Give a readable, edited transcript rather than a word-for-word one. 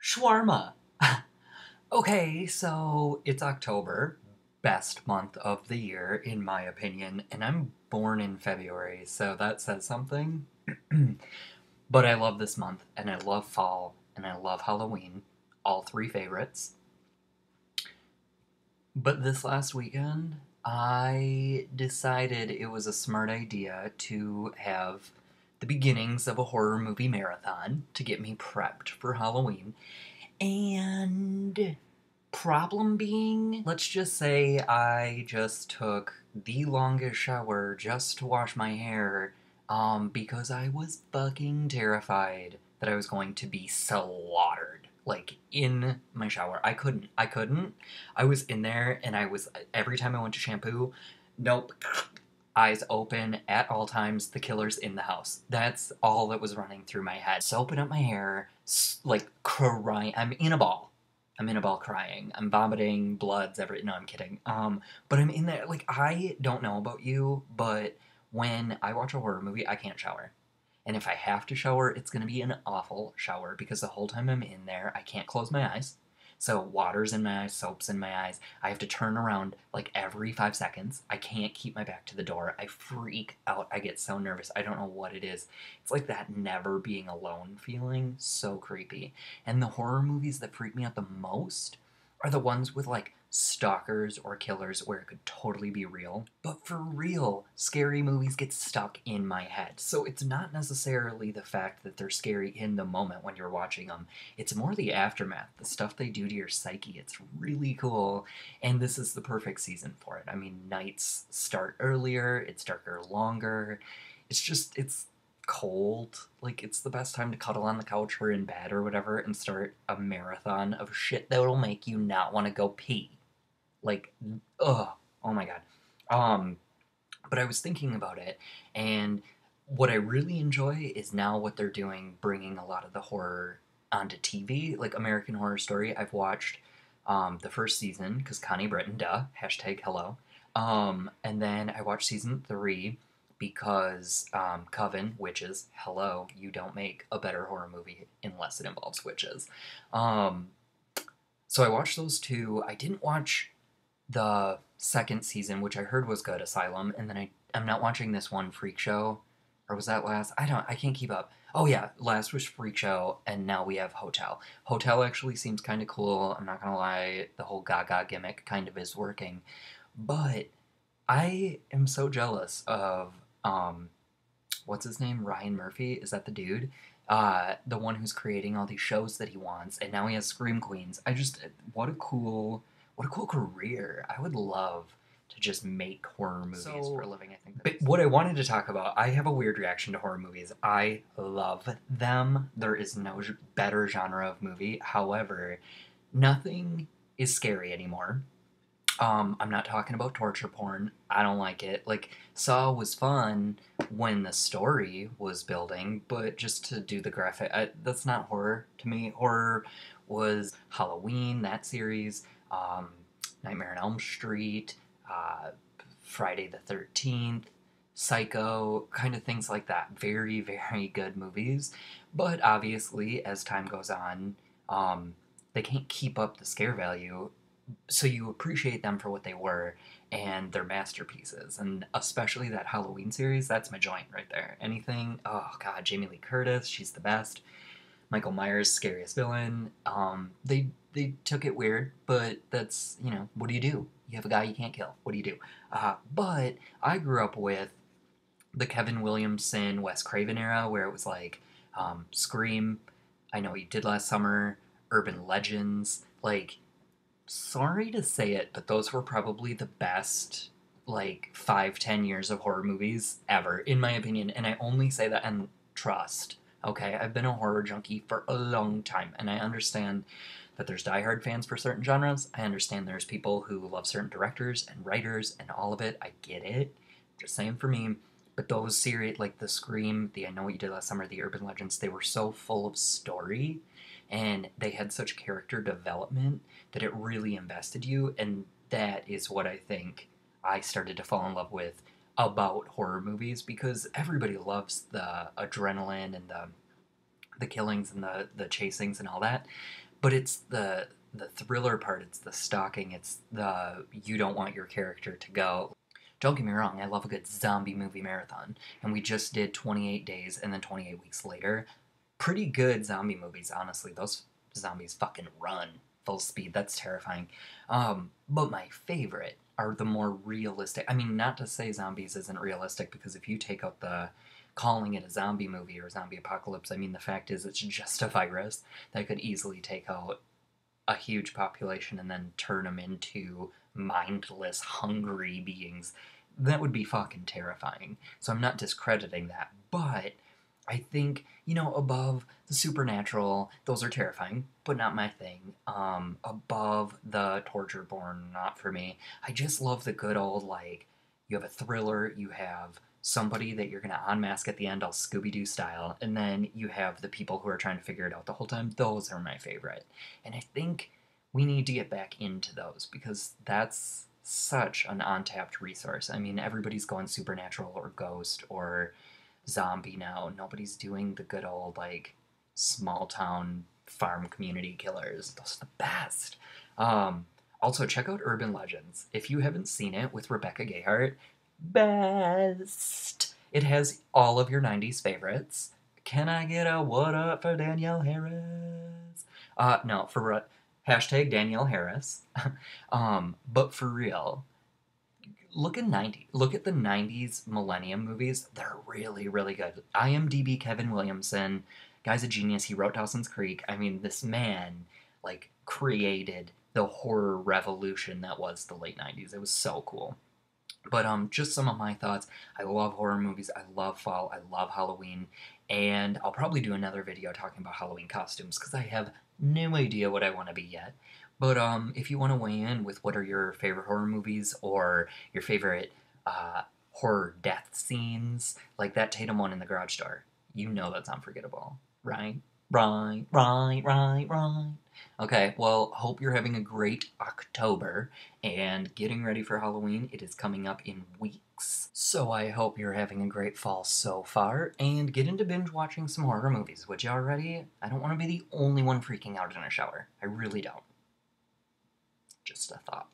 Shawarma. Okay, so it's October, best month of the year, in my opinion, and I'm born in February, so that says something. But I love this month, and I love fall, and I love Halloween, all three favorites. But this last weekend, I decided it was a smart idea to have the beginnings of a horror movie marathon to get me prepped for Halloween. And problem being, let's just say I just took the longest shower just to wash my hair, because I was fucking terrified that I was going to be slaughtered. Like, in my shower. I couldn't. I was in there, and every time I went to shampoo, nope, eyes open at all times, the killer's in the house. That's all that was running through my head. Soaping up my hair, like crying. I'm in a ball crying. I'm vomiting, bloods, no, I'm kidding. But I'm in there, like, I don't know about you, but when I watch a horror movie, I can't shower. And if I have to shower, it's gonna be an awful shower because the whole time I'm in there, I can't close my eyes. So water's in my eyes, soap's in my eyes. I have to turn around like every 5 seconds. I can't keep my back to the door. I freak out. I get so nervous. I don't know what it is. It's like that never being alone feeling. So creepy. And the horror movies that freak me out the most are the ones with like stalkers or killers where it could totally be real. But for real, scary movies get stuck in my head. So it's not necessarily the fact that they're scary in the moment when you're watching them. It's more the aftermath, the stuff they do to your psyche. It's really cool. And this is the perfect season for it. I mean, nights start earlier, it's darker longer. It's cold. Like, it's the best time to cuddle on the couch or in bed or whatever and start a marathon of shit that'll make you not want to go pee. Like, ugh, oh my god. Um, but I was thinking about it, and what I really enjoy is now what they're doing, bringing a lot of the horror onto TV, like American Horror Story. I've watched the first season because Connie Britton, duh, hashtag hello. And then I watched season three because Coven, witches, hello, you don't make a better horror movie unless it involves witches. Um, so I watched those two. I didn't watch the second season, which I heard was good, Asylum, and then I'm not watching this one, Freak Show, or was that last? I can't keep up. Oh yeah, last was Freak Show, and now we have Hotel. Hotel actually seems kind of cool. I'm not gonna lie, the whole Gaga gimmick kind of is working, but I am so jealous of what's his name, Ryan Murphy. Is that the dude? The one who's creating all these shows that he wants, and now he has Scream Queens. What a cool career. I would love to just make horror movies for a living. I think. But what I wanted to talk about, I have a weird reaction to horror movies. I love them. There is no better genre of movie. However, nothing is scary anymore. I'm not talking about torture porn. I don't like it. Like, Saw was fun when the story was building, but just to do the graphic, that's not horror to me. Horror was Halloween, that series, um, Nightmare on Elm Street, uh, Friday the 13th, Psycho, kind of things like that. Very, very good movies. But obviously, as time goes on, they can't keep up the scare value, so you appreciate them for what they were, and their masterpieces, and especially that Halloween series. That's my joint right there. Anything, oh god, Jamie Lee Curtis, she's the best. Michael Myers, scariest villain. They took it weird, but that's, what do you do? You have a guy you can't kill. What do you do? But I grew up with the Kevin Williamson, Wes Craven era, where it was like Scream, I Know What You Did Last Summer, Urban Legends, like, sorry to say it, but those were probably the best, like, 5, 10 years of horror movies ever, in my opinion. And I only say that and trust. Okay, I've been a horror junkie for a long time, and I understand that there's diehard fans for certain genres. I understand there's people who love certain directors and writers and all of it. I get it. Just saying for me. But those series, like the Scream, the I Know What You Did Last Summer, the Urban Legends, they were so full of story, and they had such character development that it really invested you, and that is what I think I started to fall in love with about horror movies, because everybody loves the adrenaline and the killings and the chasings and all that. But it's the thriller part, it's the stalking, it's the you don't want your character to go. Don't get me wrong, I love a good zombie movie marathon, and we just did 28 days and then 28 weeks later. Pretty good zombie movies, honestly. Those zombies fucking run full speed. That's terrifying. But my favorite are the more realistic. I mean, not to say zombies isn't realistic, because if you take out the calling it a zombie movie or zombie apocalypse, I mean, the fact is it's just a virus that could easily take out a huge population and then turn them into mindless, hungry beings. That would be fucking terrifying. So I'm not discrediting that, but I think, above the supernatural, those are terrifying, but not my thing. Above the torture porn, not for me. I just love the good old, like, you have a thriller, you have somebody that you're gonna unmask at the end, all Scooby Doo style, and then you have the people who are trying to figure it out the whole time. Those are my favorite. And I think we need to get back into those because that's such an untapped resource. I mean, everybody's going supernatural or ghost or zombie now. Nobody's doing the good old, like, small town farm community killers. Those are the best. Also, check out Urban Legends. If you haven't seen it with Rebecca Gayheart, best. It has all of your 90s favorites. Can I get a what up for Danielle Harris? No, for hashtag Danielle Harris. But for real, look at the 90s Millennium movies. They're really, really good. IMDb Kevin Williamson, guy's a genius. He wrote Dawson's Creek. I mean, this man, like, created the horror revolution that was the late 90s. It was so cool. But just some of my thoughts. I love horror movies. I love fall. I love Halloween. And I'll probably do another video talking about Halloween costumes because I have no idea what I want to be yet. But if you want to weigh in with what are your favorite horror movies or your favorite horror death scenes, like that Tatum one in the garage door, you know that's unforgettable, right? Right. Okay, well, hope you're having a great October and getting ready for Halloween. It is coming up in weeks. So I hope you're having a great fall so far and get into binge watching some horror movies. Would you already? I don't want to be the only one freaking out in a shower. I really don't. Just a thought.